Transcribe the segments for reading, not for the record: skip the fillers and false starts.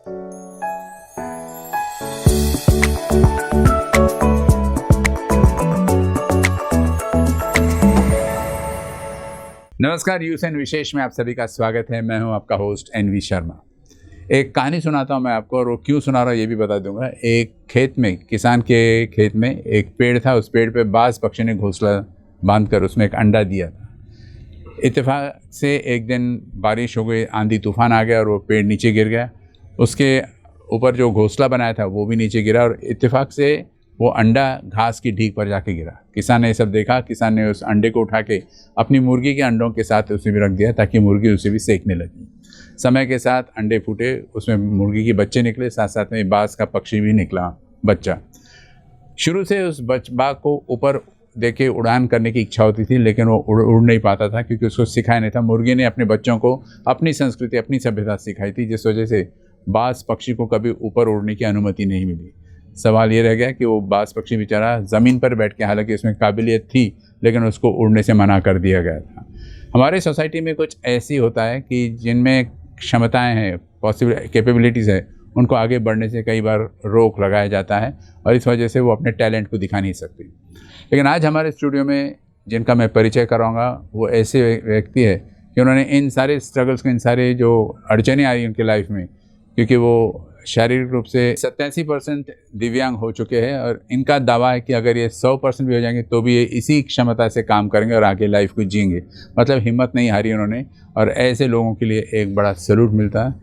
नमस्कार, यूएसएन विशेष में आप सभी का स्वागत है। मैं हूं आपका होस्ट एनवी शर्मा। एक कहानी सुनाता हूं मैं आपको, और वो क्यों सुना रहा हूं ये भी बता दूंगा। एक खेत में, किसान के खेत में एक पेड़ था। उस पेड़ पे बाज पक्षी ने घोंसला बांधकर उसमें एक अंडा दिया था। इत्तेफाक से एक दिन बारिश हो गई, आंधी तूफान आ गया और वो पेड़ नीचे गिर गया। उसके ऊपर जो घोंसला बनाया था वो भी नीचे गिरा, और इत्तेफाक से वो अंडा घास की ढीक पर जाके गिरा। किसान ने ये सब देखा। किसान ने उस अंडे को उठा के अपनी मुर्गी के अंडों के साथ उसमें भी रख दिया, ताकि मुर्गी उसे भी सेकने लगी। समय के साथ अंडे फूटे, उसमें मुर्गी के बच्चे निकले, साथ साथ में बाज का पक्षी भी निकला बच्चा। शुरू से उस बाग को ऊपर देखे उड़ान करने की इच्छा होती थी, लेकिन वो उड़ नहीं पाता था, क्योंकि उसको सिखाया नहीं था। मुर्गी ने अपने बच्चों को अपनी संस्कृति, अपनी सभ्यता सिखाई थी, जिस वजह से बाज पक्षी को कभी ऊपर उड़ने की अनुमति नहीं मिली। सवाल ये रह गया कि वो बाज पक्षी बेचारा ज़मीन पर बैठ के, हालांकि उसमें काबिलियत थी, लेकिन उसको उड़ने से मना कर दिया गया था। हमारे सोसाइटी में कुछ ऐसी होता है कि जिनमें क्षमताएं हैं, पॉसिबल कैपेबिलिटीज़ है, उनको आगे बढ़ने से कई बार रोक लगाया जाता है, और इस वजह से वो अपने टैलेंट को दिखा नहीं सकते। लेकिन आज हमारे स्टूडियो में जिनका मैं परिचय कराऊँगा, वो ऐसे व्यक्ति है कि उन्होंने इन सारे स्ट्रगल्स को, इन सारे जो अड़चनें आई उनकी लाइफ में, क्योंकि वो शारीरिक रूप से 87% दिव्यांग हो चुके हैं, और इनका दावा है कि अगर ये 100% भी हो जाएंगे तो भी ये इसी क्षमता से काम करेंगे और आगे लाइफ को जिएंगे। मतलब हिम्मत नहीं हारी उन्होंने, और ऐसे लोगों के लिए एक बड़ा सैल्यूट मिलता है।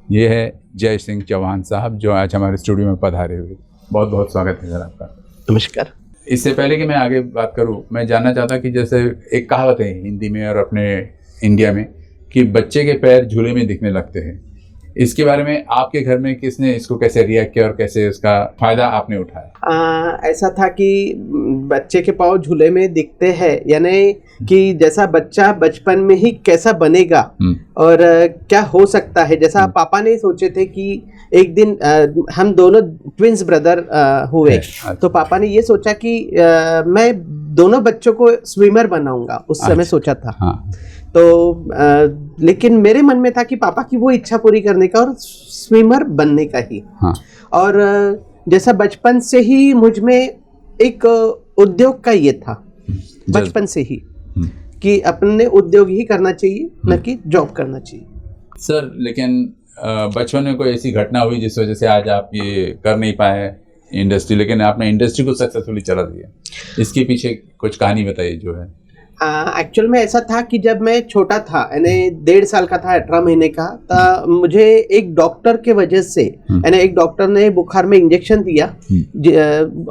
ये है जय सिंह चौहान साहब, जो आज हमारे स्टूडियो में पधारे हुए। बहुत बहुत स्वागत है सर आपका। नमस्कार। इससे पहले कि मैं आगे बात करूँ, मैं जानना चाहता कि जैसे एक कहावत है हिंदी में और अपने इंडिया में कि बच्चे के पैर झूले में दिखने लगते हैं। इसके बारे में आपके घर में किसने इसको कैसे रिएक्ट किया और कैसे उसका फायदा आपने उठाया? ऐसा था कि बच्चे के पाँव झूले में दिखते हैं, यानी कि जैसा बच्चा बचपन में ही कैसा बनेगा और क्या हो सकता है। जैसा पापा ने सोचे थे कि एक दिन हम दोनों ट्विंस ब्रदर हुए, तो पापा ने ये सोचा कि मैं दोनों बच्चों को स्विमर बनाऊंगा। उस समय सोचा था। तो लेकिन मेरे मन में था कि पापा की वो इच्छा पूरी करने का और स्विमर बनने का ही। और जैसा बचपन से ही मुझ में एक उद्योग का ये था, बचपन से ही, कि अपने उद्योग ही करना चाहिए, न कि जॉब करना चाहिए। सर, लेकिन बचपन में कोई ऐसी घटना हुई जिस वजह से आज आप ये कर नहीं पाए इंडस्ट्री, लेकिन आपने इंडस्ट्री को सक्सेसफुली चला दिया? इसके पीछे कुछ कहानी बताइए जो है। एक्चुअल में ऐसा था कि जब मैं छोटा था, यानी 1.5 साल का था, 18 महीने का, तो मुझे एक डॉक्टर के वजह से, यानी एक डॉक्टर ने बुखार में इंजेक्शन दिया।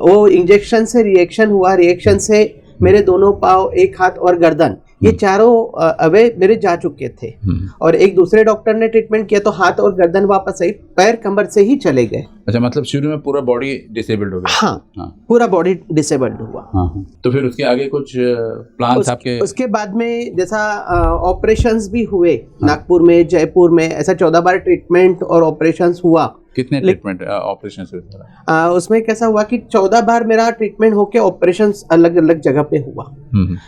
वो इंजेक्शन से रिएक्शन हुआ, रिएक्शन से मेरे दोनों पाँव, एक हाथ और गर्दन, ये चारों अवयव मेरे जा चुके थे। और एक दूसरे डॉक्टर ने ट्रीटमेंट किया तो हाथ और गर्दन वापस आई, पैर कमर से ही चले गए। अच्छा, मतलब शुरू में पूरा बॉडी डिसेबल्ड हो गया? हाँ, पूरा बॉडी डिसेबल्ड हुआ। तो फिर उसके आगे कुछ प्लान्स आपके? उसके बाद में जैसा ऑपरेशंस भी हुए, नागपुर में, जयपुर में, ऐसा 14 बार ट्रीटमेंट और ऑपरेशंस हुआ। कितने ट्रीटमेंट ऑपरेशन हुए? उसमें कैसा हुआ कि 14 बार मेरा ट्रीटमेंट होके ऑपरेशंस अलग अलग जगह पे हुआ,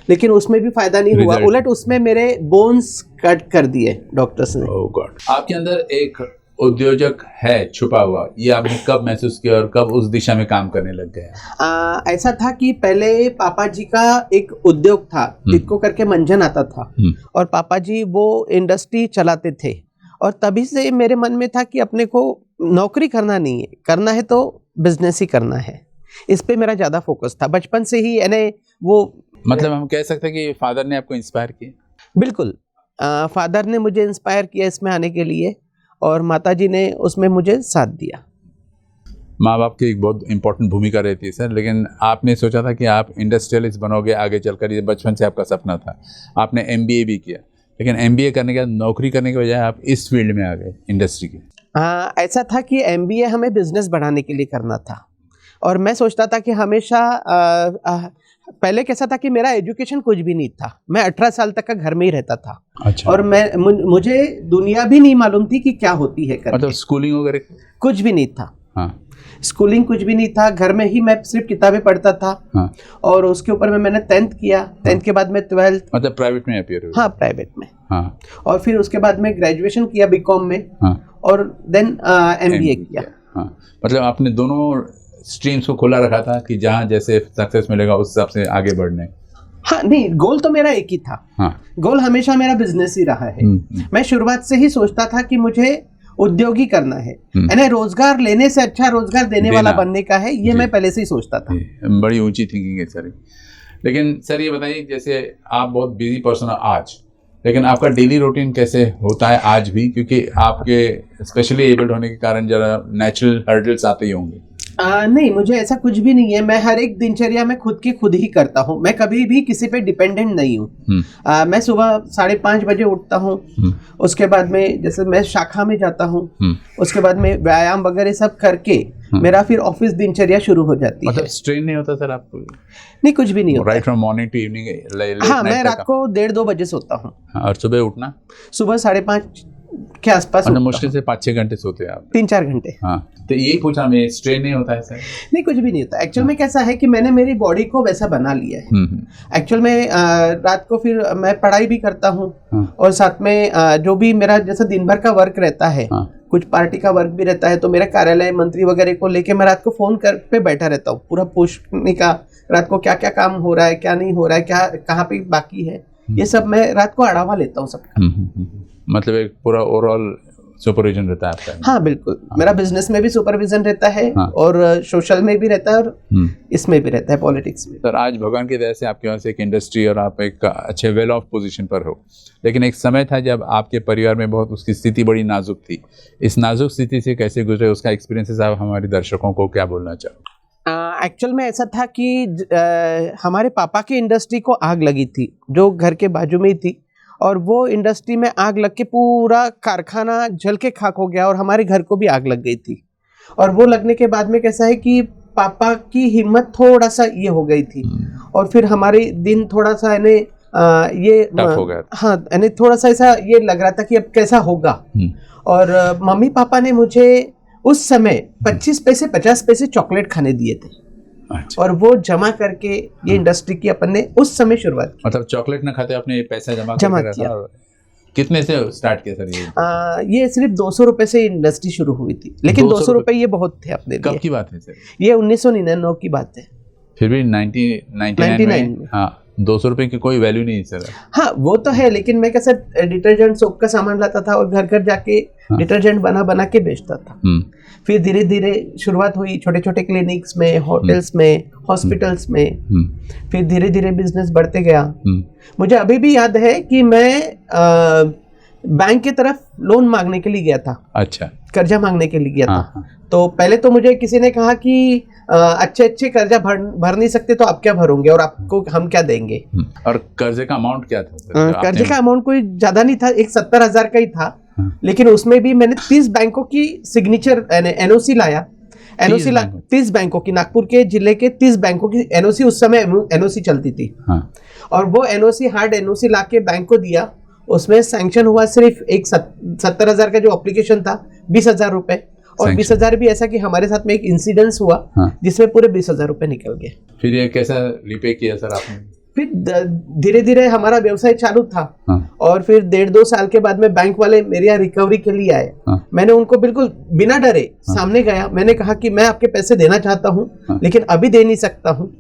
लेकिन उसमें भी फायदा नहीं हुआ। उलट उसमें मेरे बोन्स कट कर दिए डॉक्टर्स ने। ओह गॉड। आपके अंदर एक उद्योजक है छुपा हुआ, ये आपने कब महसूस किया और कब उस दिशा में काम करने लग गए? ऐसा था कि पहले पापा जी का एक उद्योग था, जिसको करके मंजन आता था, और पापा जी वो इंडस्ट्री चलाते थे। और तभी से मेरे मन में था कि अपने को नौकरी करना नहीं है, करना है तो बिजनेस ही करना है। इस पे मेरा ज़्यादा फोकस था बचपन से ही, यानी वो, मतलब हम कह सकते हैं कि फादर ने आपको इंस्पायर किया? बिल्कुल, फादर ने मुझे इंस्पायर किया इसमें आने के लिए, और माताजी ने उसमें मुझे साथ दिया। माँ बाप की एक बहुत इंपॉर्टेंट भूमिका रहती है सर, लेकिन आपने सोचा था कि आप इंडस्ट्रियलिस्ट बनोगे आगे चलकर, ये बचपन से आपका सपना था। आपने MBA भी किया, लेकिन MBA करने के बाद नौकरी करने के बजाय आप इस फील्ड में आ गए इंडस्ट्री के। ऐसा था कि MBA हमें बिजनेस बढ़ाने के लिए करना था, और मैं सोचता था कि हमेशा पहले कैसा था कि मेरा एजुकेशन कुछ भी नहीं था। मैं 18 साल तक का घर में ही रहता था। अच्छा। और मुझे दुनिया भी नहीं मालूम थी कि क्या होती है करके। मतलब स्कूलिंग वगैरह कुछ भी नहीं था। हाँ। स्कूलिंग कुछ भी नहीं था, घर में ही मैं सिर्फ किताबें पढ़ता था। हाँ। और उसके ऊपर में मैंने 10th किया। 10th के बाद में 12th, मतलब प्राइवेट में अपियर हुआ? हाँ, प्राइवेट में। हाँ। और फिर उसके बाद में ग्रेजुएशन किया बीकॉम में। हाँ। और देन MBA किया। हाँ, मतलब आपने दोनों स्ट्रीम्स को खुला रखा था कि जहाँ जैसे सक्सेस मिलेगा उस हिसाब से आगे बढ़ने। हाँ नहीं, गोल तो मेरा एक ही था। हाँ। गोल हमेशा मेरा बिजनेस ही रहा है। मैं शुरुआत से ही सोचता था कि मुझे उद्योगी करना है, यानी रोजगार लेने से अच्छा रोजगार देने वाला बनने का है, ये मैं पहले से ही सोचता था। बड़ी ऊंची थिंकिंग है सर। लेकिन सर ये बताइए, जैसे आप बहुत बिजी पर्सन हो आज, लेकिन आपका डेली रूटीन कैसे होता है आज भी, क्योंकि आपके स्पेशली एबल्ड होने के कारण जरा नेचुरल हर्डल्स आते ही होंगे। नहीं, मुझे ऐसा कुछ भी नहीं है। मैं हर एक दिनचर्या में खुद ही करता हूँ। मैं कभी भी किसी पे डिपेंडेंट नहीं हूँ। मैं सुबह 5:30 बजे उठता हूँ। उसके बाद में जैसे मैं शाखा में जाता हूँ, उसके बाद में व्यायाम वगैरह सब करके मेरा फिर ऑफिस दिनचर्या शुरू हो जाती है। मतलब स्ट्रेन नहीं होता सर आपको? नहीं, कुछ भी नहीं होता। Right from morning to evening? हाँ, मैं रात को 1:30-2 बजे सोता हूँ। और सुबह उठना? सुबह 5:30 के आसपास। मुश्किल से 5-6 घंटे सोते हैं आप? 3-4 घंटे। हाँ, तो यही पूछा मैं, स्ट्रेन नहीं होता है सर? नहीं, कुछ भी नहीं होता। एक्चुअल में कैसा है कि मैंने मेरी बॉडी को वैसा बना लिया है। एक्चुअल में रात को फिर मैं पढ़ाई भी करता हूँ और साथ में जो भी मेरा जैसा दिन भर का वर्क रहता है, कुछ पार्टी का वर्क भी रहता है, तो मेरा कार्यालय मंत्री वगैरह को लेके मैं रात को फोन कर पे बैठा रहता हूँ, पूरा पूछने का रात को क्या क्या काम हो रहा है, क्या नहीं हो रहा है, क्या कहाँ पे बाकी है, ये सब मैं रात को आढ़ावा लेता हूँ सबका। मतलब एक पूरा ओवरऑल सुपरविजन रहता है आपका? हाँ बिल्कुल। मेरा बिजनेस में भी सुपरविजन रहता है और सोशल में भी रहता है और इसमें भी रहता है, पॉलिटिक्स में। सर, आज भगवान की दया से आपके पास एक इंडस्ट्री और आप एक अच्छे वेल ऑफ पोजीशन पर हो, लेकिन एक समय था जब आपके परिवार में बहुत उसकी स्थिति बड़ी नाजुक थी। इस नाजुक स्थिति से कैसे गुजरे, उसका एक्सपीरियंसेस आप हमारे दर्शकों को क्या बोलना चाहो? एक्चुअल में ऐसा था कि हमारे पापा की इंडस्ट्री को आग लगी थी, जो घर के बाजू में ही थी, और वो इंडस्ट्री में आग लग के पूरा कारखाना जल के खाक हो गया और हमारे घर को भी आग लग गई थी। और वो लगने के बाद में कैसा है कि पापा की हिम्मत थोड़ा सा ये हो गई थी और फिर हमारे दिन थोड़ा सा ये टफ हो गया। हाँ, यानी थोड़ा सा ऐसा ये लग रहा था कि अब कैसा होगा। और मम्मी पापा ने मुझे उस समय 25 पैसे 50 पैसे चॉकलेट खाने दिए थे। अच्छा। और वो जमा करके ये इंडस्ट्री की अपन ने उस समय शुरुआत की। मतलब चॉकलेट ना खाते अपने पैसा जमा किया। कितने से स्टार्ट किया सर ये सिर्फ 200 रुपए से इंडस्ट्री शुरू हुई थी, लेकिन 200 रुपए ये बहुत थे अपने लिए। कब की बात है सर? ये 1999 की बात है। फिर भी 1999 में हाँ 200 रुपए की कोई वैल्यू नहीं है सर। हाँ वो तो है, लेकिन मैं कैसे डिटर्जेंट सोप का सामान लाता था और घर घर जाके डिटर्जेंट बना के बेचता था। फिर धीरे धीरे शुरुआत हुई छोटे छोटे क्लिनिक्स में, होटल्स में, हॉस्पिटल्स में। फिर धीरे धीरे बिजनेस बढ़ते गया। मुझे अभी भी याद है कि मैं बैंक की तरफ लोन मांगने के लिए गया था। अच्छा, कर्जा मांगने के लिए गया था। तो पहले तो मुझे किसी ने कहा कि अच्छे कर्जा भर नहीं सकते तो आप क्या भरोगे और आपको हम क्या देंगे। और कर्जे का अमाउंट क्या था? कर्जे का अमाउंट कोई ज्यादा नहीं था, एक 70,000 का ही था। लेकिन उसमें भी मैंने 30 बैंकों की सिग्नेचर एनओसी लाया। 30 बैंकों की, नागपुर के जिले के 30 बैंकों की एनओसी, उस समय एनओसी चलती थी। और वो एनओसी, हार्ड एनओसी लाके बैंक को दिया। उसमें सैंक्शन हुआ सिर्फ एक 70,000 का जो एप्लीकेशन था, 20,000 रुपए। और 20,000 भी ऐसा कि हमारे साथ में एक इंसिडेंस हुआ जिसमें पूरे 20,000 रुपए निकल गए। फिर ये कैसा रिपे किया सर आपने? फिर धीरे धीरे हमारा व्यवसाय चालू था। और फिर 1.5-2 साल के बाद में बैंक वाले मेरे यहाँ रिकवरी के लिए आए। मैंने उनको बिल्कुल बिना डरे सामने गया, मैंने कहा कि मैं आपके पैसे देना चाहता हूँ लेकिन अभी दे नहीं सकता हूँ,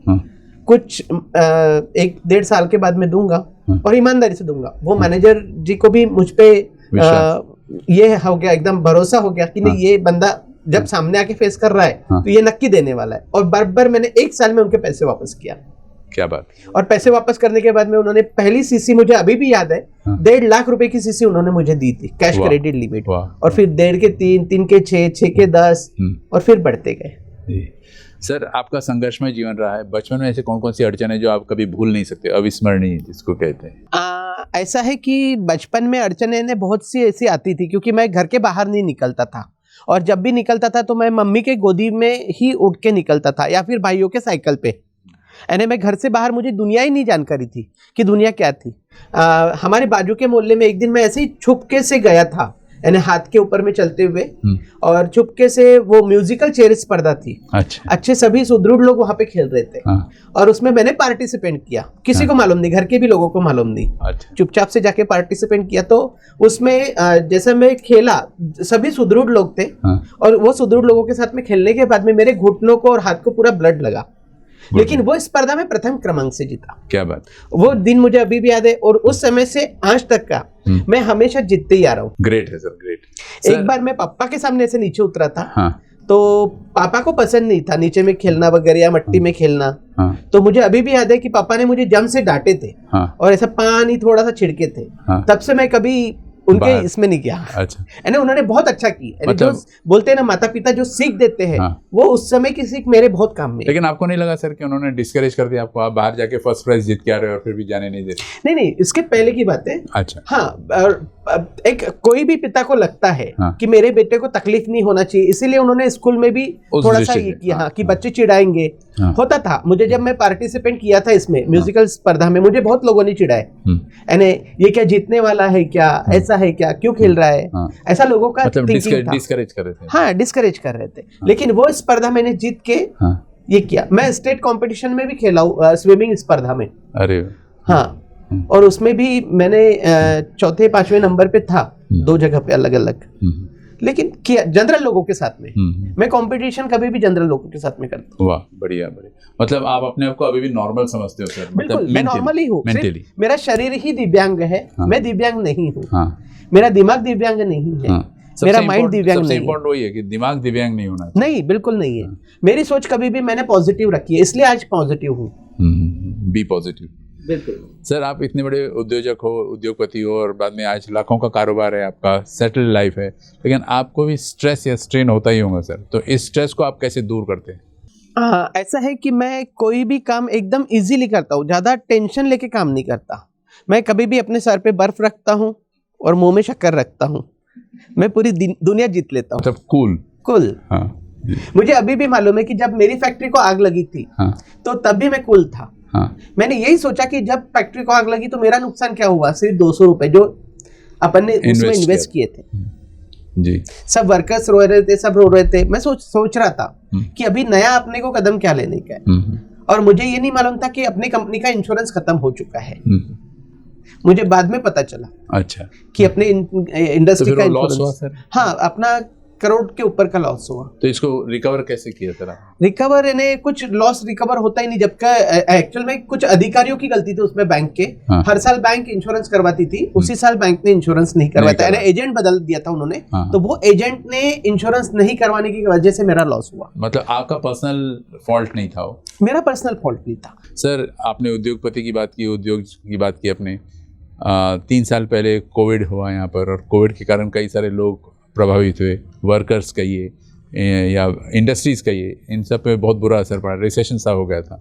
कुछ 1-1.5 साल के बाद में दूंगा और ईमानदारी से दूंगा। वो मैनेजर जी को भी मुझ पे ये हो गया, एकदम भरोसा हो गया कि नहीं ये बंदा जब सामने आके फेस कर रहा है तो ये नक्की देने वाला है। और बराबर मैंने 1 साल में उनके पैसे वापस किया। क्या बात। और पैसे वापस करने के बाद में उन्होंने पहली सीसी, मुझे अभी भी याद है, 1.5 लाख रुपए की सीसी उन्होंने मुझे दी थी, कैश क्रेडिट लिमिट। और फिर 1.5 के 3, 3 के 6, 6 के 10 और फिर बढ़ते गए। सर, आपका संघर्षमय जीवन रहा है। बचपन में ऐसे कौन कौन सी अड़चन है जो आप कभी भूल नहीं सकते, अविस्मरणीय जिसको कहते हैं? ऐसा है कि बचपन में अड़चनें बहुत सी ऐसी आती थी क्योंकि मैं घर के बाहर नहीं निकलता था। और जब भी निकलता था तो मैं मम्मी के गोदी में ही उठ के निकलता था या फिर भाइयों के साइकिल पे। यानी मैं घर से बाहर, मुझे दुनिया ही नहीं जानकारी थी कि दुनिया क्या थी। हमारे बाजू के मोहल्ले में एक दिन मैं ऐसे ही छुपके से गया था, यानी हाथ के ऊपर में चलते हुए, और चुपके से वो म्यूजिकल चेयर स्पर्धा थी। अच्छा। अच्छे सभी सुदृढ़ लोग वहां पे खेल रहे थे। हाँ। और उसमें मैंने पार्टिसिपेंट किया, किसी को मालूम नहीं, घर के भी लोगों को मालूम नहीं। अच्छा। चुपचाप से जाके पार्टिसिपेंट किया। तो उसमें जैसे मैं खेला, सभी सुदृढ़ लोग थे। हाँ। और वो सुदृढ़ लोगों के साथ में खेलने के बाद में मेरे घुटनों को और हाथ को पूरा ब्लड लगा, लेकिन वो स्पर्धा में प्रथम क्रमांक से जीता। क्या बात। वो दिन मुझे अभी भी याद है, और उस समय से आज तक का मैं हमेशा जीतते ही आ रहा हूँ। ग्रेट है सर, ग्रेट। एक बार मैं पापा के सामने से नीचे उतरा था। हाँ। तो पापा को पसंद नहीं था नीचे में खेलना वगैरह या मट्टी में खेलना। हाँ। तो मुझे अभी भी याद है कि पापा ने मुझे जम से डांटे थे। हाँ। और ऐसा पानी थोड़ा सा छिड़के थे। हाँ। तब से मैं कभी उनके इसमें नहीं गया। अच्छा। यानी उन्होंने बहुत अच्छा की, मतलब जो बोलते हैं ना माता पिता जो सीख देते हैं, हाँ। वो उस समय की सीख मेरे बहुत काम में। लेकिन आपको नहीं लगा सर कि उन्होंने डिस्करेज कर दिया आपको, आप बाहर जाके फर्स्ट प्राइज जीत के आ रहे हो और फिर भी जाने नहीं दे रहे? नहीं, इसके पहले की बात है। अच्छा। हाँ, और एक कोई भी पिता को लगता है हाँ। कि मेरे बेटे को तकलीफ नहीं होना चाहिए, इसीलिए उन्होंने स्कूल में भी थोड़ा सा ये किया। हाँ, कि बच्चे चिढ़ाएंगे। हाँ। होता था मुझे, जब मैं पार्टिसिपेंट किया था इसमें म्यूजिकल स्पर्धा में, मुझे बहुत लोगों ने चिढ़ाए, यानी ये क्या जीतने वाला है क्या, ऐसा है क्या, क्यों खेल रहा है, ऐसा लोगों का मतलब थिंकिंग था। डिस्करेज कर रहे थे। हाँ, डिस्करेज कर रहे थे। लेकिन वो स्पर्धा मैंने जीत के ये किया। मैं स्टेट कंपटीशन में भी खेला हूँ, स्विमिंग स्पर्धा में। अरे हाँ। और उसमें भी मैंने चौथे 5वें नंबर पे था, 2 जगह पे अलग अलग। लेकिन किया जनरल लोगों के साथ में। मैं कंपटीशन कभी भी जनरल लोगों के साथ में करता हूँ। वाह, बढ़िया बढ़िया। मतलब आप अपने आप को अभी भी नॉर्मल समझते हो सर? बिल्कुल, मैं नॉर्मल ही हूँ। मेंटली मेरा शरीर ही दिव्यांग है। हाँ। मैं दिव्यांग नहीं हूँ। हाँ। मेरा दिमाग दिव्यांग नहीं है। हाँ। मेरा माइंड दिव्यांग नहीं है। सबसे इम्पोर्टेंट वही है कि दिमाग दिव्यांग नहीं होना चाहिए। नहीं, बिल्कुल नहीं है। मेरी सोच कभी भी मैंने पॉजिटिव रखी है, इसलिए आज पॉजिटिव हूँ। B positive. बिल्कुल सर, आप इतने बड़े उद्योजक हो, उद्योगपति हो, और बाद में आज लाखों का कारोबार है आपका, सेटल्ड लाइफ है, लेकिन आपको भी स्ट्रेस या स्ट्रेन होता ही होगा सर। तो इस स्ट्रेस को आप कैसे दूर करते हैं? ऐसा है कि मैं कोई भी काम एकदम इजीली करता हूँ, ज़्यादा टेंशन लेके काम नहीं करता। मैं कभी भी अपने सर पे बर्फ रखता हूँ और मुंह में शक्कर रखता हूँ। मैं पूरी दुनिया जीत लेता हूँ। मतलब कूल। हाँ। मुझे अभी भी मालूम है कि जब मेरी फैक्ट्री को आग लगी थी, हाँ। तो तब भी मैं कूल था। हाँ। मैंने यही सोचा कि जब फैक्ट्री को आग लगी तो मेरा नुकसान क्या हुआ, सिर्फ 200 रुपए जो अपन ने उसमें इन्वेस्ट किए थे। जी। सब वर्कर्स रो रहे थे, सब रो रहे थे। मैं सोच रहा था कि अभी नया अपने को कदम क्या लेने का है। और मुझे ये नहीं मालूम था कि अपनी कंपनी का इंश्योरेंस खत्म हो चुका है। मुझे बाद में पता चला। अच्छा। कि अपने इंडस्ट्री का इंश्योरेंस, हाँ, अपना करोड़ के ऊपर का लॉस हुआ। तो इसको रिकवर कैसे किया सर? रिकवर यानी कुछ लॉस रिकवर होता ही नहीं, जबकि एक्चुअल में कुछ अधिकारियों की गलती थी उसमें, बैंक के। हाँ। हर साल बैंक इंश्योरेंस करवाती थी, उसी साल बैंक ने इंश्योरेंस नहीं करवाया, यानी एजेंट बदल दिया था उन्होंने। हाँ। तो वो एजेंट ने इंश्योरेंस नहीं करवाने की वजह से मेरा लॉस हुआ। मतलब आपका पर्सनल फॉल्ट नहीं था वो? मेरा पर्सनल फॉल्ट नहीं था सर। आपने उद्योगपति की बात की, उद्योग की बात की अपने। 3 साल पहले कोविड हुआ यहाँ पर, और कोविड के कारण कई सारे लोग प्रभावित हुए, वर्कर्स कहिए या इंडस्ट्रीज़ कहिए, इन सब पे बहुत बुरा असर पड़ा, रिसेशन सा हो गया था।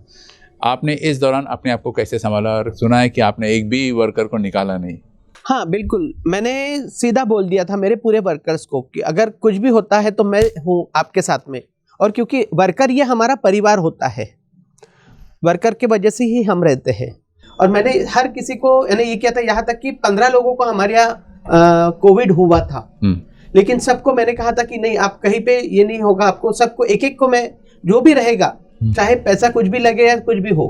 आपने इस दौरान अपने आप को कैसे संभाला? और सुना है कि आपने एक भी वर्कर को निकाला नहीं। हाँ, बिल्कुल। मैंने सीधा बोल दिया था मेरे पूरे वर्कर्स को कि अगर कुछ भी होता है तो मैं हूँ आपके साथ में। और क्योंकि वर्कर ये हमारा परिवार होता है, वर्कर के वजह से ही हम रहते हैं। और मैंने हर किसी को यानी ये किया था, यहाँ तक कि 15 लोगों को हमारे यहाँ कोविड हुआ था, लेकिन सबको मैंने कहा था कि नहीं, आप कहीं पे ये नहीं होगा आपको, सबको एक एक को मैं, जो भी रहेगा, चाहे पैसा कुछ भी लगे या कुछ भी हो,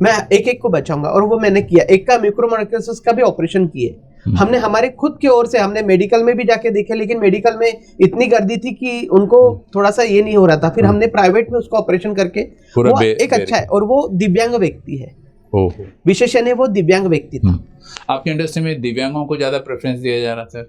मैं एक एक को बचाऊंगा। और वो मैंने किया। एक का म्यूकोरमाइकोसिस का भी ऑपरेशन किए हमने, हमारे खुद की ओर से। हमने मेडिकल में भी जाके देखे, लेकिन मेडिकल में इतनी गर्दी थी कि उनको थोड़ा सा ये नहीं हो रहा था। फिर हमने प्राइवेट में उसको ऑपरेशन करके, वो एक अच्छा है, और वो दिव्यांग व्यक्ति है, विशेषण है, वो दिव्यांग व्यक्ति था। आपकी इंडस्ट्री में दिव्यांगों को ज्यादा प्रेफरेंस दिया जा रहा सर?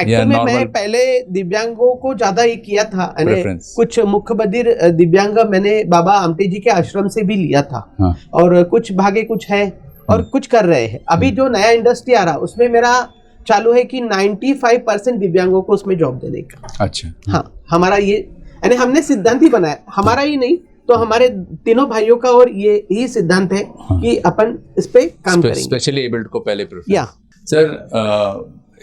एक्चुअल में मैं पहले दिव्यांगों को ज्यादा ये किया था। कुछ मुख्य बधिर दिव्यांग मैंने बाबा आमटे जी के आश्रम से भी लिया था। हाँ। और कुछ भागे कुछ है और कुछ कर रहे हैं। अभी जो नया इंडस्ट्री आ रहा उसमें मेरा चालू है कि 95% दिव्यांगों को उसमें जॉब देने का। अच्छा। हाँ, हमारा ये यानी हमने सिद्धांत ही बनाया, हमारा ही नहीं तो हमारे तीनों भाइयों का, और ये ही सिद्धांत है कि अपन इस पे काम करेंगे। स्पेशली एबल्ड को पहले प्रेफरेंस। सर,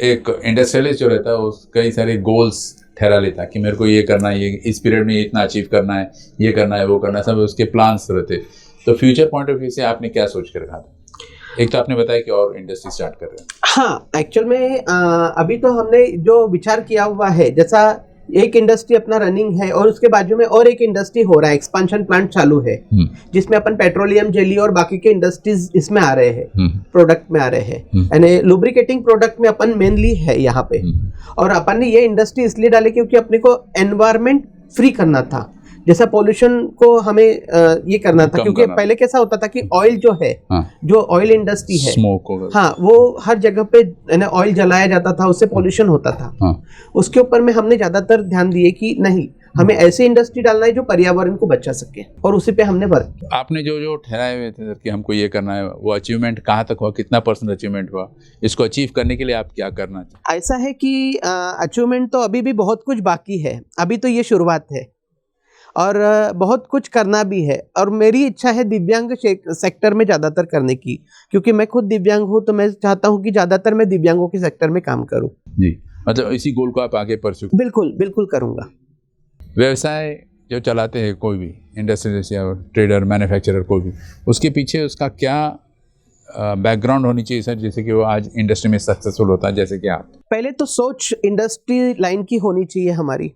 एक इंडस्ट्रियलिस्ट जो रहता है वो कई सारे गोल्स ठहरा लेता है कि मेरे को ये करना है, ये इस पीरियड में इतना अचीव करना है, ये करना है, वो करना है, सब उसके प्लान्स रहते। तो फ्यूचर पॉइंट ऑफ व्यू से आपने क्या सोच कर रखा था? एक तो आपने बताया कि और इंडस्ट्री स्टार्ट कर रहे हैं। हाँ, एक्चुअल में अभी तो हमने जो विचार किया हुआ है, जैसा एक इंडस्ट्री अपना रनिंग है और उसके बाजू में और एक इंडस्ट्री हो रहा है, एक्सपांशन प्लांट चालू है, जिसमें अपन पेट्रोलियम जेली और बाकी के इंडस्ट्रीज इसमें आ रहे हैं, प्रोडक्ट में आ रहे हैं, यानी लुब्रिकेटिंग प्रोडक्ट में अपन मेनली है यहाँ पे। और अपन ने ये इंडस्ट्री इसलिए डाली क्योंकि अपने को एनवायरमेंट फ्री करना था, जैसा पोल्यूशन को हमें ये करना था, क्योंकि पहले कैसा होता था कि ऑयल जो है, जो ऑयल इंडस्ट्री है, स्मोक, हाँ, वो हर जगह पे ऑयल जलाया जाता था, उससे पोल्यूशन होता था। उसके ऊपर में हमने ज्यादातर ध्यान दिए कि नहीं, हमें ऐसी इंडस्ट्री डालना है जो पर्यावरण को बचा सके, और उसी पे हमने वर्क किया। आपने जो ठहराए हुए थे सर कि हमको ये करना है, वो अचीवमेंट कहाँ तक हुआ, कितना % अचीवमेंट हुआ, इसको अचीव करने के लिए आप क्या करना चाहिए? ऐसा है कि अचीवमेंट तो अभी भी बहुत कुछ बाकी है, अभी तो ये शुरुआत है और बहुत कुछ करना भी है। और मेरी इच्छा है दिव्यांग सेक्टर में ज़्यादातर करने की, क्योंकि मैं खुद दिव्यांग हूँ, तो मैं चाहता हूँ कि ज़्यादातर मैं दिव्यांगों के सेक्टर में काम करूँ। जी, मतलब इसी गोल को आप आगे परस्यू? बिल्कुल बिल्कुल करूँगा। व्यवसाय जो चलाते हैं कोई भी इंडस्ट्रियलिस्ट या ट्रेडर, मैन्युफैक्चरर, कोई भी, उसके पीछे उसका क्या बैकग्राउंड होनी चाहिए सर, जैसे कि वो आज इंडस्ट्री में सक्सेसफुल होता है, जैसे कि आप? पहले तो सोच इंडस्ट्री लाइन की होनी चाहिए हमारी,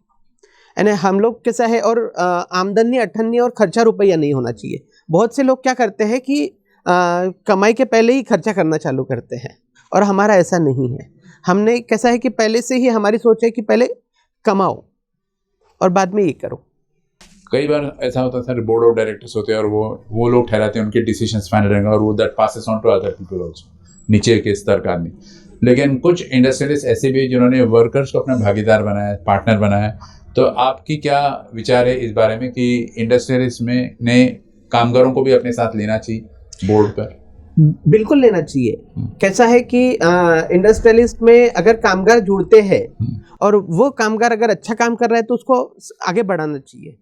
यानी हम लोग कैसा है, और आमदनी अठन्नी और खर्चा रुपया नहीं होना चाहिए। बहुत से लोग क्या करते हैं कि कमाई के पहले ही खर्चा करना चालू करते हैं, और हमारा ऐसा नहीं है। हमने कैसा है कि पहले से ही हमारी सोच है कि पहले कमाओ और बाद में ये करो। कई बार ऐसा होता है सर, बोर्ड ऑफ डायरेक्टर्स होते हैं और वो लोग ठहराते हैं, उनके डिसीजंस फाइनल रहेंगे और वो that passes on to other people also, नीचे के स्तर का आदमी। लेकिन कुछ इंडस्ट्रियलिस्ट ऐसे भी जिन्होंने वर्कर्स को अपना भागीदार बनाया, पार्टनर बनाया, तो आपकी क्या विचार है इस बारे में कि इंडस्ट्रियलिस्ट में ने कामगारों को भी अपने साथ लेना चाहिए बोर्ड पर? बिल्कुल लेना चाहिए। कैसा है कि इंडस्ट्रियलिस्ट में अगर कामगार जुड़ते हैं और वो कामगार अगर अच्छा काम कर रहा है तो उसको आगे बढ़ाना चाहिए,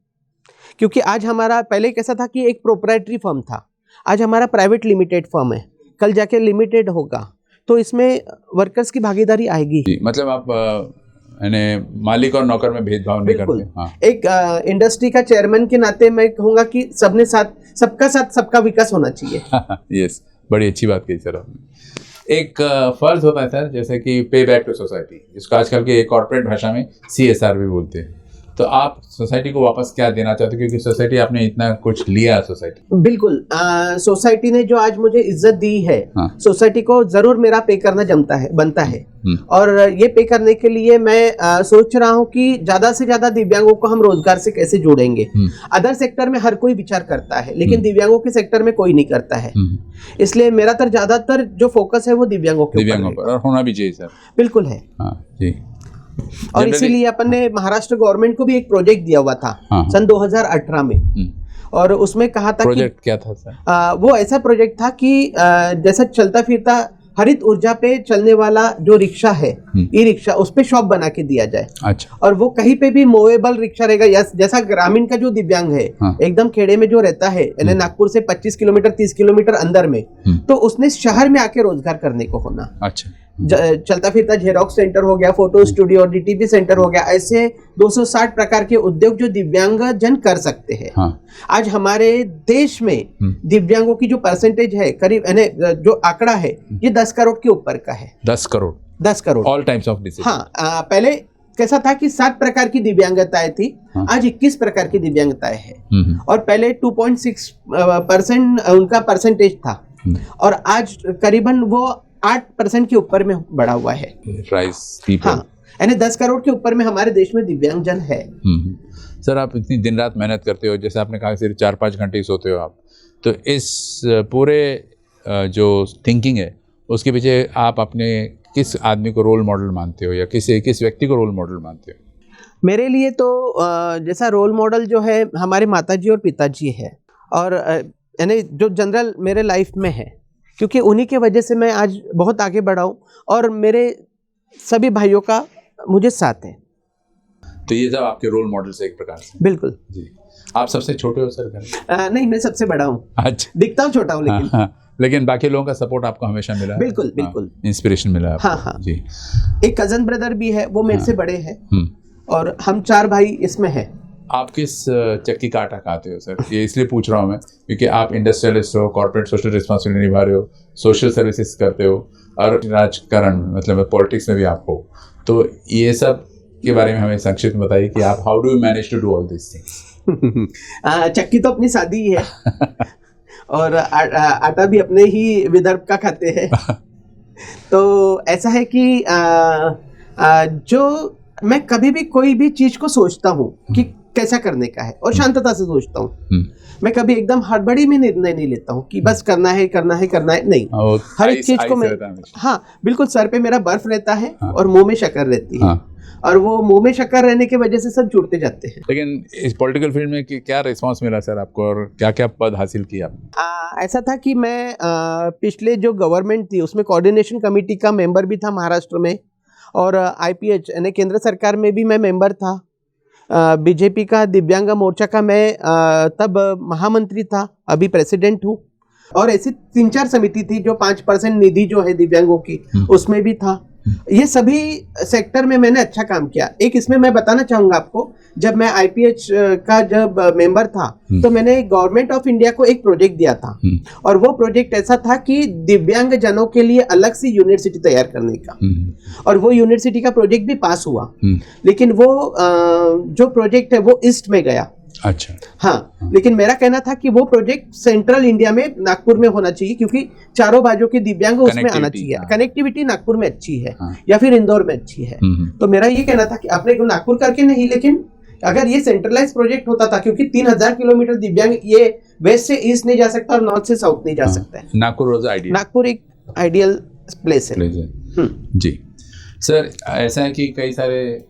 क्योंकि आज हमारा, पहले कैसा था कि एक प्रोप्राइटरी फर्म था, आज हमारा प्राइवेट लिमिटेड फर्म है, कल जाके लिमिटेड होगा, तो इसमें वर्कर्स की भागीदारी आएगी। मतलब आप मालिक और नौकर में भेदभाव नहीं करते? हाँ। एक इंडस्ट्री का चेयरमैन के नाते मैं कहूँगा कि सबने साथ सबका विकास होना चाहिए। यस, बड़ी अच्छी बात कही सर आपने। एक फर्ज होता है सर, जैसे कि पे बैक टू सोसाइटी, जिसको आजकल के कॉर्पोरेट भाषा में CSR भी बोलते हैं, तो आप सोसाइटी को वापस क्या देना चाहते हो, क्योंकि सोसाइटी, आपने इतना कुछ लिया सोसाइटी? बिल्कुल, सोसाइटी ने जो आज मुझे इज्जत दी है, सोसाइटी को जरूर मेरा पे करना बनता है। और ये पे करने के लिए मैं सोच रहा हूँ कि ज्यादा से ज्यादा दिव्यांगों को हम रोजगार से कैसे जोड़ेंगे। अदर सेक्टर में हर कोई विचार करता है, लेकिन दिव्यांगों के सेक्टर में कोई नहीं करता है, इसलिए मेरा तो ज्यादातर जो फोकस है वो दिव्यांगों पर होना भी चाहिए सर। बिल्कुल है। जी। और इसीलिए अपन ने महाराष्ट्र गवर्नमेंट को भी एक प्रोजेक्ट दिया हुआ था सन 2018 में, और उसमें कहा था प्रोजेक्ट क्या था सर? वो ऐसा प्रोजेक्ट था कि जैसा चलता फिरता हरित ऊर्जा पे चलने वाला जो रिक्शा है, ई रिक्शा, उस पे शॉप बना के दिया जाए। अच्छा। और वो कहीं पे भी मूवेबल रिक्शा रहेगा, जैसा ग्रामीण का जो दिव्यांग है, एकदम खेड़े में जो रहता है, यानी नागपुर से 25 किलोमीटर 30 किलोमीटर अंदर में, तो उसने शहर में आके रोजगार करने को होना। अच्छा। चलता फिरता जेरोक्स सेंटर हो गया, फोटो स्टूडियो, DTP सेंटर हो गया, ऐसे 260 प्रकार के उद्योग जो दिव्यांग जन कर सकते हैं। आज हमारे देश में दिव्यांगों की जो परसेंटेज है, करीब जो आंकड़ा है, ये 10 करोड़ के ऊपर का है। 10 crore all types of disease. हाँ, पहले कैसा था कि 7 प्रकार की दिव्यांगताएं थी, आज 21 प्रकार की दिव्यांगताएं हैं। और पहले 2.6% उनका परसेंटेज था, और आज करीबन वो 8% के ऊपर में बढ़ा हुआ है। हाँ, यानी 10 करोड़ के ऊपर में हमारे देश में दिव्यांगजन है। सर, आप इतनी दिन रात मेहनत करते हो, जैसे आपने कहा सिर्फ 4-5 घंटे ही सोते हो आप, तो इस पूरे जो थिंकिंग है उसके पीछे आप अपने किस आदमी को रोल मॉडल मानते हो, या किस व्यक्ति को रोल मॉडल मानते हो? मेरे लिए तो जैसा रोल मॉडल जो है हमारे माताजी और पिताजी है, और यानी जो जनरल मेरे लाइफ में है, क्योंकि उन्हीं के वजह से मैं आज बहुत आगे बढ़ा हूँ, और मेरे सभी भाइयों का मुझे साथ है। तो ये सब आपके रोल मॉडल से एक प्रकार से? बिल्कुल जी। आप सबसे छोटे हो सर घर? नहीं, मैं सबसे बड़ा हूँ। अच्छा। दिखता हूँ छोटा हूँ, लेकिन लेकिन बाकी लोगों का सपोर्ट आपको हमेशा मिला है? बिल्कुल इंस्पिरेशन मिला है आपको? हाँ। जी। एक कजन ब्रदर भी है, वो मेरे से बड़े हैं, और हम 4 भाई इसमें हैं। आप किस चक्की का आटा खाते हो सर? ये इसलिए पूछ रहा हूँ मैं क्योंकि आप इंडस्ट्रियलिस्ट हो, कॉर्पोरेट सोशल रिस्पॉन्सिबिलिटी निभा रहे हो, सोशल सर्विसेज करते हो और राजकारण मतलब पॉलिटिक्स में भी आप हो, तो ये सब के बारे में हमें संक्षिप्त में बताइए कि आप how do you manage to do all this things? चक्की तो अपनी सादी ही है और आटा भी अपने ही विदर्भ का खाते हैं। तो ऐसा है कि जो मैं कभी भी कोई भी चीज को सोचता हूँ कि कैसा करने का है और शांतता से सोचता हूँ। मैं कभी एकदम हड़बड़ी में निर्णय नहीं लेता हूँ कि बस करना है नहीं। हर एक चीज को मैं बिल्कुल सर पे मेरा बर्फ रहता है और मुंह में शक्कर रहती है और वो मुंह में शक्कर रहने की वजह से सब जुड़ते जाते हैं। लेकिन इस पॉलिटिकल फील्ड में क्या रिस्पांस मिला सर आपको और क्या क्या पद हासिल किया आपने? ऐसा था कि मैं पिछले जो गवर्नमेंट थी उसमें कोऑर्डिनेशन कमेटी का मेंबर भी था महाराष्ट्र में और IPH यानी केंद्र सरकार में भी मैं मेंबर था। बीजेपी का दिव्यांग मोर्चा का मैं तब महामंत्री था, अभी प्रेसिडेंट हूँ। और ऐसी 3-4 समिति थी जो 5% निधि जो है दिव्यांगों की उसमें भी था। ये सभी सेक्टर में मैंने अच्छा काम किया। एक इसमें मैं बताना चाहूंगा आपको, जब मैं IPH का जब मेंबर था तो मैंने गवर्नमेंट ऑफ इंडिया को एक प्रोजेक्ट दिया था और वो प्रोजेक्ट ऐसा था कि दिव्यांग जनों के लिए अलग से यूनिवर्सिटी तैयार करने का और वो यूनिवर्सिटी का प्रोजेक्ट भी पास हुआ। लेकिन वो जो प्रोजेक्ट है वो ईस्ट में गया। अच्छा। हाँ, लेकिन मेरा कहना था कि वो प्रोजेक्ट सेंट्रल इंडिया में नागपुर में होना चाहिए क्योंकि चारों बाजू के दिव्यांग उसमें आना चाहिए। कनेक्टिविटी नागपुर में अच्छी है या फिर इंदौर में अच्छी है। तो मेरा ये कहना था कि आपने नागपुर करके नहीं, लेकिन अगर ये सेंट्रलाइज प्रोजेक्ट होता था, क्योंकि 3000 किलोमीटर दिव्यांग ये वेस्ट से ईस्ट नहीं जा सकता और नॉर्थ से साउथ नहीं जा सकता है। नागपुर एक आइडियल प्लेस है। जी सर, ऐसा है कि कई सारे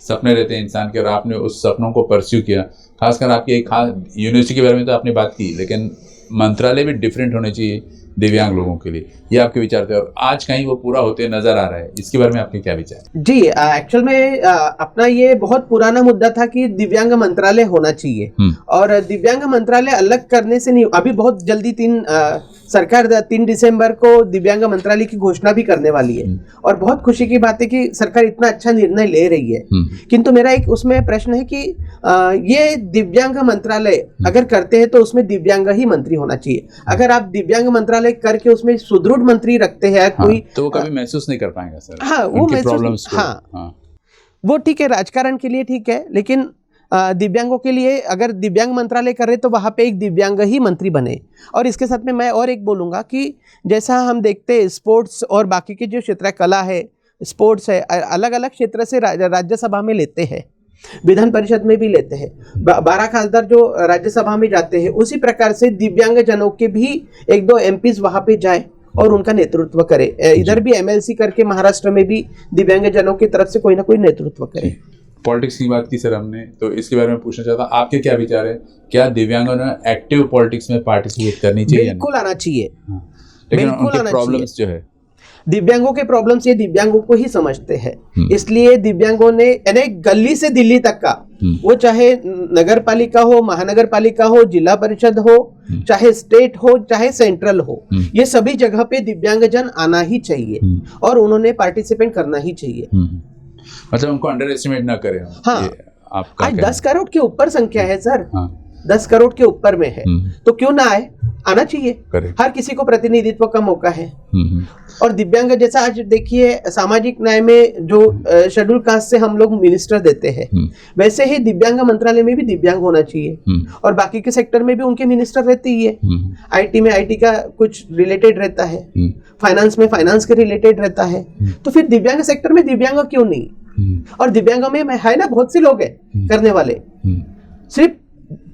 सपने रहते हैं इंसान के और आपने उस सपनों को परस्यू किया। खासकर आपकी एक यूनिवर्सिटी के बारे में तो आपने बात की, लेकिन मंत्रालय भी डिफरेंट होने चाहिए दिव्यांग लोगों के लिए, ये आपके विचार थे और आज कहीं वो पूरा होते नजर आ रहा है। इसके बारे में आपके क्या विचार? जी, एक्चुअल में अपना ये बहुत पुराना मुद्दा था कि दिव्यांग मंत्रालय होना चाहिए और दिव्यांग मंत्रालय अलग करने से नहीं, अभी बहुत जल्दी सरकार 3 दिसंबर को दिव्यांग मंत्रालय की घोषणा भी करने वाली है और बहुत खुशी की बात है कि सरकार इतना अच्छा निर्णय ले रही है। किंतु मेरा एक उसमें प्रश्न है कि ये दिव्यांग मंत्रालय अगर करते हैं तो उसमें दिव्यांग ही मंत्री होना चाहिए। अगर आप दिव्यांग मंत्रालय करके उसमें सुदृढ़ मंत्री रखते हैं कोई, तो वो कभी महसूस नहीं कर पाएगा सर। हाँ, वो महसूस, वो ठीक है, राजकारण के लिए ठीक है, लेकिन दिव्यांगों के लिए अगर दिव्यांग मंत्रालय करे तो वहाँ पे एक दिव्यांग ही मंत्री बने। और इसके साथ में मैं और एक बोलूँगा कि जैसा हम देखते हैं स्पोर्ट्स और बाकी के जो क्षेत्र, कला है, स्पोर्ट्स है, अलग अलग क्षेत्र से राज्यसभा में लेते हैं, विधान परिषद में भी लेते हैं, 12 खासदार जो राज्यसभा में जाते हैं, उसी प्रकार से दिव्यांग जनों के भी 1-2 MPs वहाँ पे जाए और उनका नेतृत्व करे। इधर भी MLC करके महाराष्ट्र में भी दिव्यांग जनों की तरफ से कोई ना कोई नेतृत्व करे। पॉलिटिक्स की बात की सर हमने, तो इसके बारे में पूछना चाहता हूँ, आपके क्या विचार है? क्या दिव्यांगों ने एक्टिव पॉलिटिक्स में पार्टिसिपेट करनी चाहिए? बिल्कुल आना चाहिए। लेकिन उनके प्रॉब्लम्स जो है, दिव्यांगों के प्रॉब्लम्स ये दिव्यांगों को ही समझते हैं। इसलिए दिव्यांगों ने यानी गली से दिल्ली तक का, वो चाहे नगर पालिका हो, महानगर पालिका हो, जिला परिषद हो, चाहे स्टेट हो, चाहे सेंट्रल हो, ये सभी जगह पे दिव्यांगजन आना ही चाहिए और उन्होंने पार्टिसिपेट करना ही चाहिए। मतलब उनको अंडर एस्टिमेट ना करें। हाँ, आज 10 करोड़ के ऊपर संख्या है सर। 10 करोड़ के ऊपर में है, तो क्यों ना आए, आना चाहिए। हर किसी को प्रतिनिधित्व का मौका है। और दिव्यांग जैसा आज देखिए सामाजिक न्याय में जो शेड्यूल कास्ट से हम लोग मिनिस्टर देते हैं, वैसे ही दिव्यांग मंत्रालय में भी दिव्यांग होना चाहिए और बाकी के सेक्टर में भी उनके मिनिस्टर रहते ही है। IT में IT का कुछ रिलेटेड रहता है, फाइनेंस में फाइनेंस के रिलेटेड रहता है, तो फिर दिव्यांग सेक्टर में दिव्यांग क्यों नहीं? और दिव्यांग में है ना बहुत से लोग हैं करने वाले, सिर्फ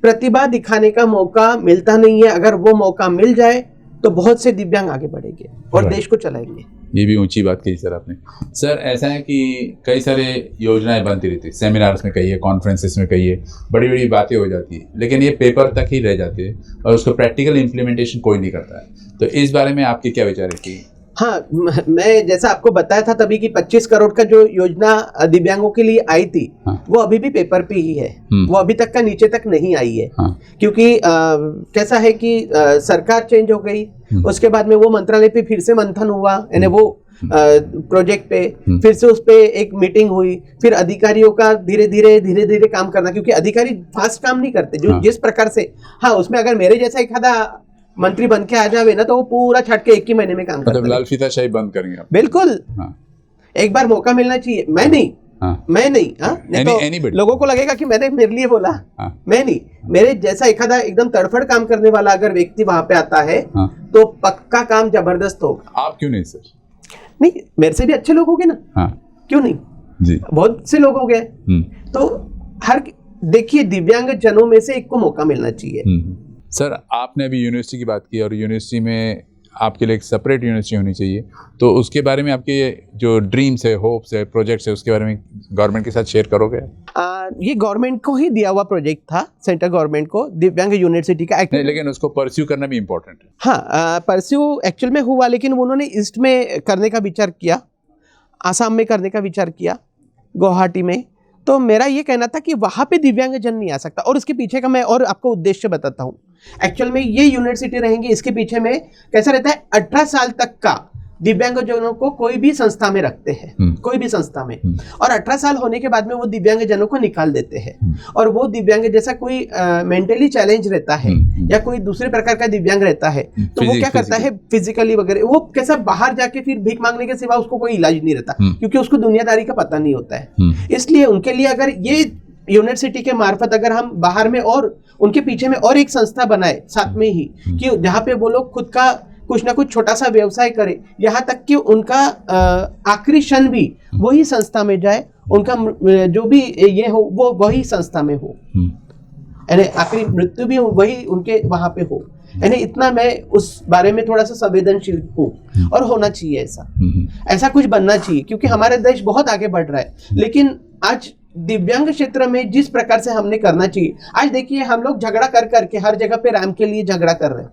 प्रतिभा दिखाने का मौका मिलता नहीं है। अगर वो मौका मिल जाए तो बहुत से दिव्यांग आगे बढ़ेंगे और देश को चलाएंगे। ये भी ऊंची बात कही सर आपने। सर ऐसा है कि कई सारे योजनाएं बनती रहती, सेमिनार्स में कहिए, कॉन्फ्रेंसेस में कहिए, बड़ी बड़ी बातें हो जाती है, लेकिन ये पेपर तक ही रह जाते हैं और उसको प्रैक्टिकल इम्प्लीमेंटेशन कोई नहीं करता है। तो इस बारे में आपके क्या विचार है? कि हाँ, मैं जैसा आपको बताया था तभी कि 25 करोड़ का जो योजना दिव्यांगों के लिए आई थी, वो अभी भी पेपर पे ही है, वो अभी तक का नीचे तक नहीं आई है। क्योंकि कैसा है कि सरकार चेंज हो गई, उसके बाद में वो मंत्रालय पे फिर से मंथन हुआ, यानी वो प्रोजेक्ट पे, फिर से उस पे एक मीटिंग हुई, फिर अधिकारियों का धीरे धीरे काम करना, क्योंकि अधिकारी फास्ट काम नहीं करते जो जिस प्रकार से, हाँ उसमें अगर मेरे जैसा एक आधा मंत्री बन के आ जावे ना तो वो पूरा छट के एक ही महीने में काम करते हैं। लाल फीताशाही बंद करेंगे आप? बिल्कुल, एक बार मौका मिलना चाहिए। मैं नहीं, नहीं तो लोगों को लगेगा कि मैंने मेरे लिए बोला, मैं नहीं, मेरे जैसा एक आधा एकदम तड़फड़ काम करने वाला अगर व्यक्ति वहां पे आता है तो पक्का काम जबरदस्त होगा। आप क्यों नहीं सर? नहीं, मेरे से भी अच्छे लोग हो गए ना, क्यों नहीं जी, बहुत से लोग हो गए। तो हर देखिए दिव्यांग जनों में से एक को मौका मिलना चाहिए। सर आपने अभी यूनिवर्सिटी की बात की और यूनिवर्सिटी में आपके लिए एक सेपरेट यूनिवर्सिटी होनी चाहिए, तो उसके बारे में आपके जो ड्रीम्स है, होप्स है, प्रोजेक्ट्स है, उसके बारे में गवर्नमेंट के साथ शेयर करोगे? ये गवर्नमेंट को ही दिया हुआ प्रोजेक्ट था, सेंट्रल गवर्नमेंट को दिव्यांग यूनिवर्सिटी का। नहीं, लेकिन उसको परस्यू करना भी इम्पोर्टेंट है। हाँ, परस्यू एक्चुअल में हुआ, लेकिन उन्होंने ईस्ट में करने का विचार किया, आसाम में करने का विचार किया, गुवाहाटी में। तो मेरा ये कहना था कि वहाँ पे दिव्यांगजन नहीं आ सकता, और इसके पीछे का मैं और आपको उद्देश्य बताता हूँ। एक्चुअल में ये यूनिवर्सिटी रहेंगी, इसके पीछे में कैसा रहता है, 18 साल तक का दिव्यांगजनों को कोई भी संस्था में रखते हैं, कोई भी संस्था में, और 18 साल होने के बाद में वो दिव्यांगजनों को निकाल देते हैं। और वो दिव्यांग जैसा कोई मेंटली चैलेंज रहता है या कोई दूसरे प्रकार का दिव्यांग रहता है, तो वो क्या करता है फिजिकली वगैरह, वो कैसा बाहर जाके फिर भीख मांगने के सिवा उसको कोई इलाज नहीं रहता, क्योंकि उसको दुनियादारी का पता नहीं होता है। इसलिए उनके लिए अगर ये यूनिवर्सिटी के मार्फत अगर हम बाहर में और उनके पीछे में और एक संस्था बनाए साथ में ही, कि जहाँ पे वो लोग खुद का कुछ ना कुछ छोटा सा व्यवसाय करे, यहाँ तक कि उनका आखिरी क्षण भी वही संस्था में जाए, उनका जो भी ये हो वो वही संस्था में हो, यानी आखिरी मृत्यु भी वही उनके वहां पे हो। यानी इतना मैं उस बारे में थोड़ा सा संवेदनशील हूँ, और होना चाहिए ऐसा कुछ बनना चाहिए, क्योंकि हमारा देश बहुत आगे बढ़ रहा है। लेकिन आज दिव्यांग क्षेत्र में जिस प्रकार से हमने करना चाहिए, आज देखिए हम लोग झगड़ा कर करके हर जगह पे रैंप के लिए झगड़ा कर रहे हैं।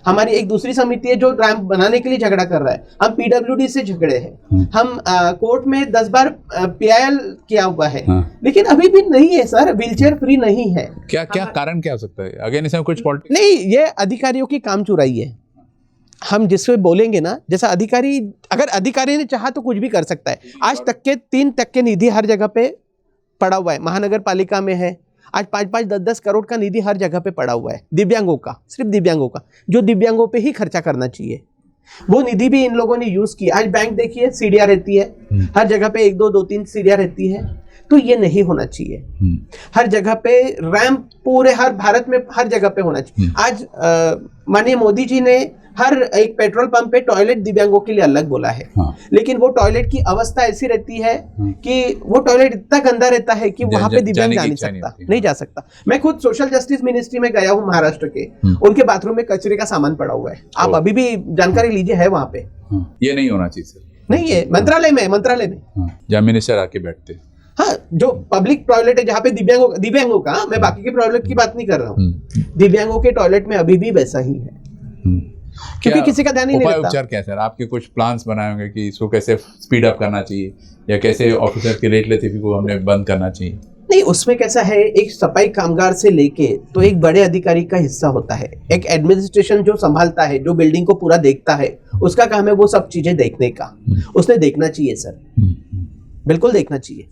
हमारी एक दूसरी समिति है जो रैंप बनाने के लिए झगड़ा कर रहा है, हम पीडब्ल्यूडी से झगड़े हैं, हम कोर्ट में 10 बार पीआईएल किया हुआ है, लेकिन अभी भी नहीं है सर, व्हीलचेयर फ्री नहीं है। क्या कारण क्या हो सकता है? अगेन इसमें कुछ पॉलिटिक्स नहीं, ये अधिकारियों की काम चुराई है। हम जिससे बोलेंगे ना, जैसा अधिकारी, अगर अधिकारी ने चाहा तो कुछ भी कर सकता है। आज तक के 3 तक के निधि हर जगह पे पड़ा हुआ है, महानगर पालिका में है, आज 5-5, 10-10 करोड़ का निधि हर जगह पे पड़ा हुआ है दिव्यांगों का, सिर्फ दिव्यांगों का, जो दिव्यांगों पे ही खर्चा करना चाहिए। वो निधि भी इन लोगों ने यूज किया। आज बैंक देखिए सीढ़ियां रहती है, हर जगह पे 1, 2, 2-3 सीढ़ियां रहती है, तो ये नहीं होना चाहिए। हर जगह पे रैंप पूरे हर भारत में हर जगह पे होना चाहिए। आज माननीय मोदी जी ने हर एक पेट्रोल पंप पे टॉयलेट दिव्यांगों के लिए अलग बोला है, लेकिन वो टॉयलेट की अवस्था ऐसी रहती है कि वो टॉयलेट इतना गंदा रहता है कि वहां पे दिव्यांग जा नहीं जा सकता। मैं खुद सोशल जस्टिस मिनिस्ट्री में गया हूँ महाराष्ट्र के, उनके बाथरूम में कचरे का सामान पड़ा हुआ है, आप अभी भी जानकारी लीजिए, है वहां पे। ये नहीं होना चाहिए सर। नहीं, ये मंत्रालय में जहाँ मिनिस्टर आके बैठते। हाँ, जो पब्लिक टॉयलेट है जहाँ पे दिव्यांगों का, मैं बाकी के टॉयलेट की बात नहीं कर रहा हूँ, दिव्यांगों के टॉयलेट में अभी भी वैसा ही है, क्योंकि किसी का ध्यान ही नहीं रहता। उपचार क्या सर? आपके कुछ प्लान्स बनाए होंगे कि इसको कैसे स्पीड अप करना चाहिए, या कैसे ऑफिसर के रेट लेते को हमने बंद करना चाहिए? नहीं, उसमें कैसा है, एक सफाई कामगार से लेके तो एक बड़े अधिकारी का हिस्सा होता है, एक एडमिनिस्ट्रेशन जो संभालता है, जो बिल्डिंग को पूरा देखता है, उसका काम है वो सब चीजें देखने का। उसने देखना चाहिए सर, बिल्कुल देखना चाहिए।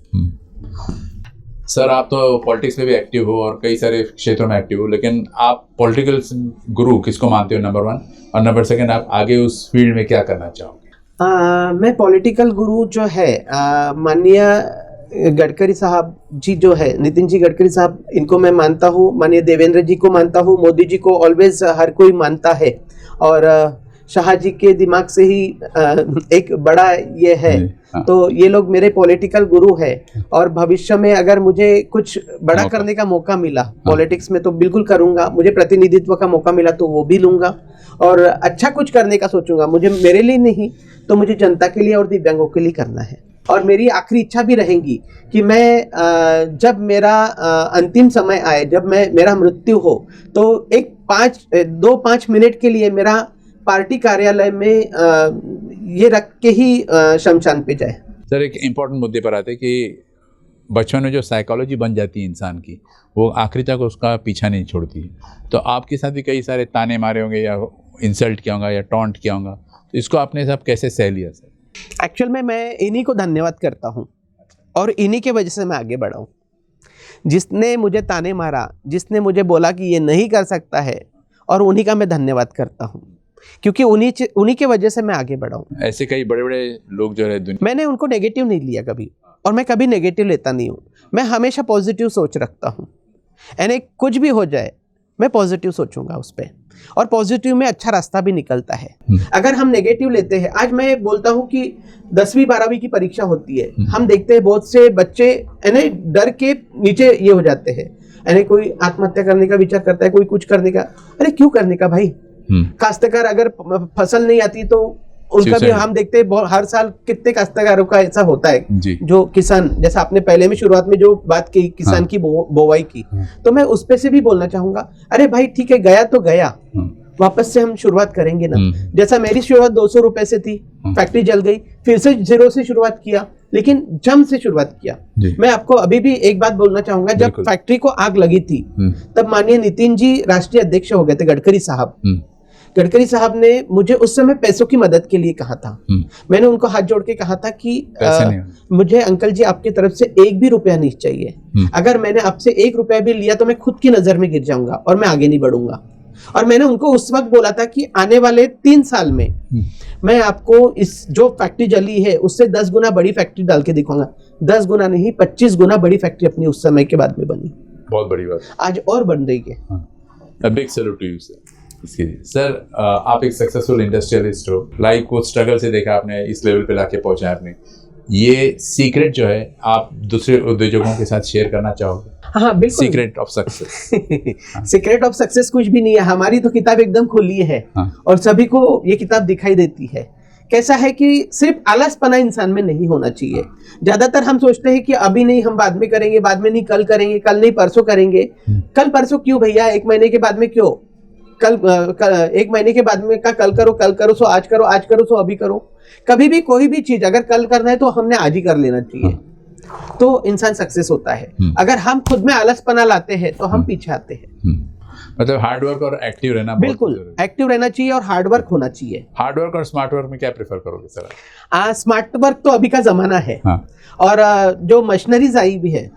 सर आप तो पॉलिटिक्स में भी एक्टिव हो और कई सारे क्षेत्रों में एक्टिव हो, लेकिन आप पॉलिटिकल गुरु किसको मानते हो, नंबर 1, और नंबर 2 आप आगे उस फील्ड में क्या करना चाहोगे? मैं पॉलिटिकल गुरु जो है माननीय गडकरी साहब जी जो है, नितिन जी गडकरी साहब, इनको मैं मानता हूँ, माननीय देवेंद्र जी को मानता हूँ, मोदी जी को ऑलवेज हर कोई मानता है, और शाह जी के दिमाग से ही एक बड़ा ये है। तो ये लोग मेरे पॉलिटिकल गुरु है, और भविष्य में अगर मुझे कुछ बड़ा करने का मौका मिला पॉलिटिक्स में तो बिल्कुल करूंगा। मुझे प्रतिनिधित्व का मौका मिला तो वो भी लूंगा, और अच्छा कुछ करने का सोचूंगा। मुझे मेरे लिए नहीं तो मुझे जनता के लिए और दिव्यांगों के लिए करना है। और मेरी आखिरी इच्छा भी रहेगी कि मैं जब मेरा अंतिम समय आए, जब मेरा मृत्यु हो, तो एक 2-5 मिनट के लिए मेरा पार्टी कार्यालय में ये रख के ही शमशान पे जाए। सर एक इम्पोर्टेंट मुद्दे पर आते हैं कि बचपन में जो साइकोलॉजी बन जाती है इंसान की, वो आखिरी तक उसका पीछा नहीं छोड़ती है। तो आपके साथ भी कई सारे ताने मारे होंगे, या इंसल्ट किया होगा, या टॉन्ट किया होगा, तो इसको आपने सब कैसे सह लिया सर? एक्चुअल में मैं इन्हीं को धन्यवाद करता हूँ और इन्हीं के वजह से मैं आगे बढ़ा हूँ। जिसने मुझे ताने मारा, जिसने मुझे बोला कि ये नहीं कर सकता है, और उन्हीं का मैं धन्यवाद करता हूँ, क्योंकि उन्हीं के वजह से मैं आगे बढ़ा हूँ। ऐसे कई बड़े बड़े लोग जो है मैंने उनको नेगेटिव नहीं लिया कभी, और मैं कभी नेगेटिव लेता नहीं हूँ। मैं हमेशा पॉजिटिव सोच रखता हूँ, यानी कुछ भी हो जाए मैं पॉजिटिव सोचूंगा उस पर, और पॉजिटिव में अच्छा रास्ता भी निकलता है। अगर हम नेगेटिव लेते हैं, आज मैं बोलता हूँ कि 10वीं 12वीं की परीक्षा होती है, हम देखते हैं बहुत से बच्चे यानी डर के नीचे ये हो जाते हैं, यानी कोई आत्महत्या करने का विचार करता है, कोई कुछ करने का। अरे क्यों करने का भाई? काश्तकार अगर फसल नहीं आती तो उनका भी हम देखते हैं, हर साल कितने काश्तकारों का ऐसा होता है जो किसान, जैसा आपने पहले में शुरुआत में जो बात की किसान की बोवाई की, तो मैं उस पे से भी बोलना चाहूंगा। अरे भाई ठीक है, गया तो गया, वापस से हम शुरुआत करेंगे ना। जैसा मेरी शुरुआत 200 रुपए से थी, फैक्ट्री जल गई, फिर से 0 से शुरुआत किया, लेकिन जम से शुरुआत किया। मैं आपको अभी भी एक बात बोलना चाहूंगा, जब फैक्ट्री को आग लगी थी तब माननीय नितिन जी राष्ट्रीय अध्यक्ष हो गए थे, गडकरी साहब ने मुझे उस समय पैसों की मदद के लिए कहा था। मैंने उनको हाथ जोड़ के कहा था कि मुझे अंकल जी आपकी तरफ से 1 भी रुपया नहीं चाहिए। अगर मैंने आपसे 1 रुपया भी लिया तो मैं खुद की नजर में गिर जाऊंगा और मैं आगे नहीं बढ़ूंगा। और मैंने उनको उस वक्त बोला था कि आने वाले 3 साल में मैं आपको इस जो फैक्ट्री जली है उससे 10 गुना बड़ी फैक्ट्री डाल के दिखाऊंगा। 10 गुना नहीं, 25 गुना बड़ी फैक्ट्री अपनी उस समय के बाद में बनी। बहुत बड़ी बात, आज और बन रही है। Big salute to you sir. इसके लिए सर, आप एक सक्सेसफुल इंडस्ट्रियलिस्ट हो, लाइफ को स्ट्रगल से देखा आपने, इस लेवल पे लाके पहुंचा आपने। ये सीक्रेट जो है आप दूसरे उद्योजकों के साथ शेयर करना चाहोगे? हाँ बिल्कुल। Secret of success secret of success कुछ भी नहीं है, हमारी तो किताब एकदम खुली है और सभी को ये किताब दिखाई देती है। कैसा है कि सिर्फ आलसपना इंसान में नहीं होना चाहिए। ज्यादातर हम सोचते हैं कि अभी नहीं, हम बाद में करेंगे, बाद में नहीं कल करेंगे, कल नहीं परसों करेंगे। कल परसों क्यों भैया, 1 महीने के बाद में क्यों? कल 1 महीने के बाद में का कल करो सो आज करो सो अभी करो। कभी भी कोई भी चीज अगर कल करना है तो हमने आज ही कर लेना चाहिए, तो इंसान सक्सेस होता है। अगर हम खुद में आलसपना लाते हैं तो हम पीछे आते हैं। मतलब हार्ड वर्क और एक्टिव रहना, बिल्कुल एक्टिव रहना चाहिए और हार्ड वर्क होना चाहिए। हार्ड वर्क और स्मार्ट वर्क में क्या प्रेफर करोगे सर? स्मार्ट वर्क तो अभी का जमाना है। और जो मशीनरीज आई भी है,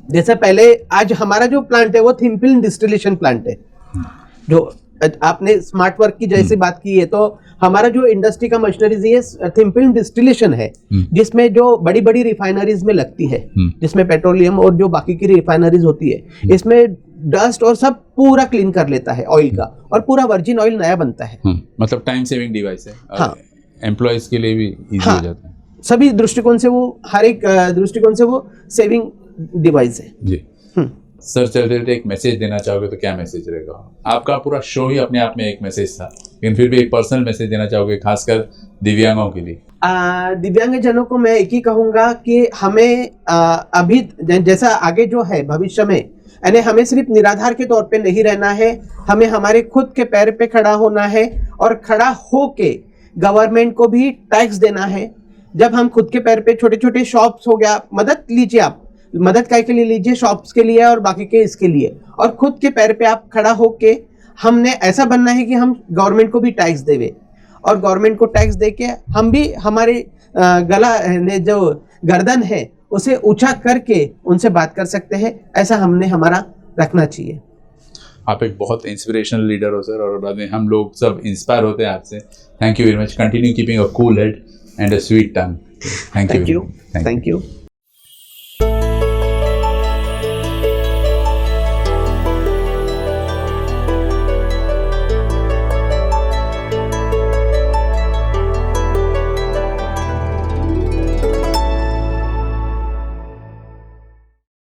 जैसे पहले आज हमारा जो प्लांट है वो थिन फिल्म डिस्टिलेशन प्लांट है। जो आपने स्मार्ट वर्क की जैसे बात की है, तो हमारा जो इंडस्ट्री का मशीनरीज है थिन फिल्म डिस्टिलेशन है, जिसमें जो बड़ी बड़ी रिफाइनरीज में लगती है, जिसमें पेट्रोलियम और जो बाकी की रिफाइनरीज होती है, इसमें डस्ट और सब पूरा क्लीन कर लेता है ऑयल का, और पूरा वर्जिन ऑयल नया बनता है। मतलब टाइम सेविंग डिवाइस है। हाँ, एम्प्लॉयज के लिए भी इजी हो जाता है। सभी दृष्टिकोण से वो, हर एक दृष्टिकोण से वो सेविंग डिवाइस है जी। सर चलते एक मैसेज देना चाहोगे तो क्या मैसेज रहेगा? आपका पूरा शो ही अपने आप में एक मैसेज था, लेकिन फिर भी एक पर्सनल मैसेज देना चाहोगे खासकर दिव्यांगों के लिए? दिव्यांगजनों को मैं एक ही कहूंगा कि हमें अभी जैसा आगे जो है भविष्य में, यानी हमें सिर्फ निराधार के तौर पे नहीं रहना है, हमें हमारे खुद के पैर पे खड़ा होना है, और खड़ा होके गवर्नमेंट को भी टैक्स देना है। जब हम खुद के पैर पे, छोटे छोटे शॉप्स हो गया, मदद लीजिए, आप मदद काय के लिए लीजिए, शॉप्स के लिए और बाकी के इसके लिए, और खुद के पैर पे आप खड़ा होके हमने ऐसा बनना है कि हम गवर्नमेंट को भी टैक्स देवे, और गवर्नमेंट को टैक्स देके हम भी हमारे गला ने जो गर्दन है उसे ऊंचा करके उनसे बात कर सकते हैं। ऐसा हमने हमारा रखना चाहिए। आप एक बहुत इंस्पिरेशनल लीडर हो सर, और बाद में हम लोग सब इंस्पायर होते हैं आपसे। Thank you very much. Continue keeping a cool head and a sweet tongue. Thank you.